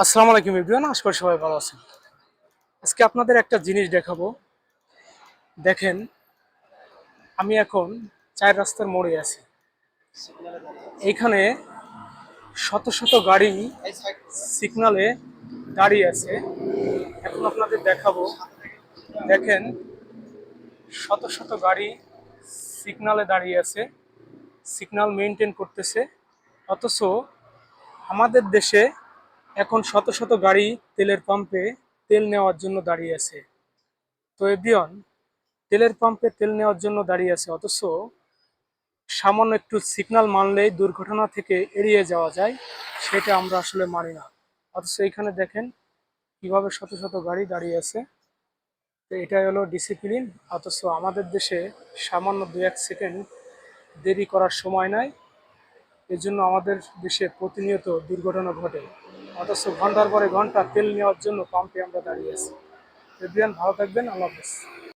আসসালামু আলাইকুম এভরিওয়ান, আশা করি সবাই ভালো আছেন। আজকে আপনাদের একটা জিনিস দেখাবো। দেখেন, আমি এখন চার রাস্তার মোড়ে আছি। এইখানে শত শত গাড়ি সিগনালে দাঁড়িয়ে আছে। এখন আপনাদের দেখাবো। দেখেন, শত শত গাড়ি সিগনালে দাঁড়িয়ে আছে, সিগন্যাল মেনটেন করতেছে। অথচ আমাদের দেশে এখন শত শত গাড়ি তেলের পাম্পে তেল নেওয়ার জন্য দাঁড়িয়ে আছে। তো এভরিওয়ান, তেলের পাম্পে তেল নেওয়ার জন্য দাঁড়িয়ে আছে, অথচ সামান্য একটু সিগন্যাল মানলেই দুর্ঘটনা থেকে এড়িয়ে যাওয়া যায়, সেটা আমরা আসলে মানি না। অথচ এইখানে দেখেন কিভাবে শত শত গাড়ি দাঁড়িয়ে আছে। তো এটাই হলো ডিসিপ্লিন। অথচ আমাদের দেশে সামান্য 2-1 সেকেন্ড দেরি করার সময় নাই। এর জন্য আমাদের দেশে প্রতিনিয়ত দুর্ঘটনা ঘটে। অথচ ঘন্টার পরে ঘন্টা তেল নেওয়ার জন্য পাম্পে আমরা দাঁড়িয়ে আছি। এভরিওয়ান, ভালো থাকবেন। আল্লাহ হাফেজ।